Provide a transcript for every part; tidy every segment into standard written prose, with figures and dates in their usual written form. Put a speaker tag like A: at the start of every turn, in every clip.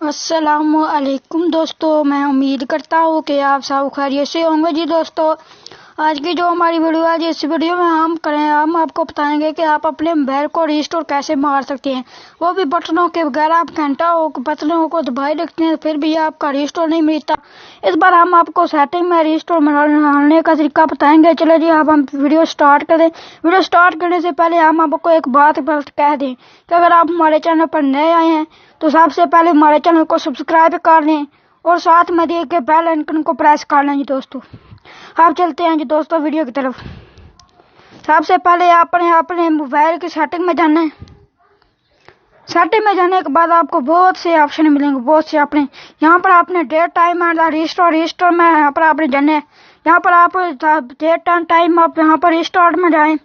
A: السلام علیکم دوستو، میں امید کرتا ہوں کہ آپ سب خیریت سے ہوں گے۔ جی دوستو، آج کی جو ہماری ویڈیو ہے، اس ویڈیو میں ہم آپ کو بتائیں گے کہ آپ اپنے موبائل کو ریسٹور کیسے مار سکتے ہیں، وہ بھی بٹنوں کے بغیر۔ آپ گھنٹہ بٹنوں کو دبائے رکھتے ہیں پھر بھی آپ کا ریسٹور نہیں ملتا۔ اس بار ہم آپ کو سیٹنگ میں ریسٹور مارنے کا طریقہ بتائیں گے۔ چلو جی، اب ہم ویڈیو سٹارٹ کریں۔ ویڈیو سٹارٹ کرنے سے پہلے ہم آپ کو ایک بات کہہ دیں کہ اگر آپ ہمارے چینل پر نئے آئے ہیں تو سب سے پہلے ہمارے چینل کو سبسکرائب کر لیں اور ساتھ میں دیے گئے بیل آئیکن کو پریس کر لیں۔ جی دوستو، آپ چلتے ہیں جی دوستو ویڈیو کی طرف۔ سب سے پہلے اپنے موبائل کی سیٹنگ میں جانا ہے۔ سیٹنگ میں جانے کے بعد آپ کو بہت سے آپشن ملیں گے، یہاں پر آپ نے ڈیٹ ٹائم اینڈ ریسٹور میں یہاں پر آپ نے جانا ہے۔ یہاں پر آپ ڈیٹ اینڈ ٹائم آپ یہاں پر ریسٹور میں جائیں۔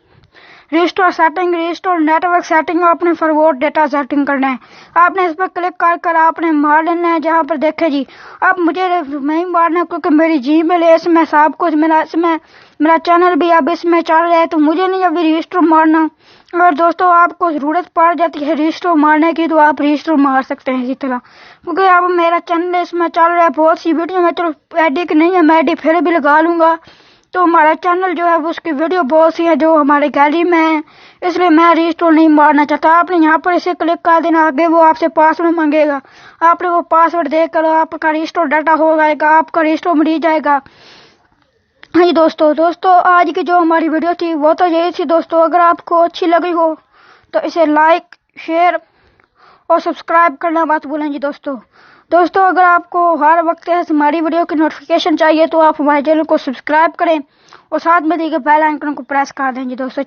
A: Restore setting, restore network setting, آپ نے فارورڈ ڈیٹا سیٹنگ کرنا ہے۔ آپ نے اس پر کلک کر آپ نے مار لینا ہے۔ جہاں پر دیکھیں جی، اب مجھے نہیں مارنا کیونکہ میری جی میل ہے، اس میں سب کچھ میرا چینل بھی اب اس میں چل رہا ہے، تو مجھے نہیں ابھی ریسٹور مارنا۔ اگر دوستو آپ کو ضرورت پڑ جاتی ہے ریسٹور مارنے کی تو آپ ریسٹور مار سکتے ہیں اسی طرح، کیونکہ اب میرا چینل اس میں چل رہا ہے بہت سی ویڈیو میں، چلو ایڈی کی نہیں ہے، میں ایڈی پھر بھی لگا لوں گا۔ تو ہمارا چینل جو ہے اس کی ویڈیو بہت سی ہے جو ہمارے گیلری میں ہے، اس لیے میں ریسٹور نہیں مارنا چاہتا۔ آپ نے یہاں پر اسے کلک کر دینا، آگے وہ آپ سے پاسورڈ مانگے گا، آپ نے وہ پاسورڈ دے کر آپ کا ریسٹور ڈیٹا ہو جائے گا، آپ کا ریسٹور مل جائے گا۔ ہاں جی دوستو آج کی جو ہماری ویڈیو تھی وہ تو یہی تھی دوستو۔ اگر آپ کو اچھی لگی ہو تو اسے لائک، شیئر اور سبسکرائب کرنا مت بھولیں جی دوستو اگر آپ کو ہر وقت ہماری ویڈیو کی نوٹیفیکیشن چاہیے تو آپ ہمارے چینل کو سبسکرائب کریں اور ساتھ میں دیے گئے بیل آئیکن کو پریس کر دیں جی دوستو۔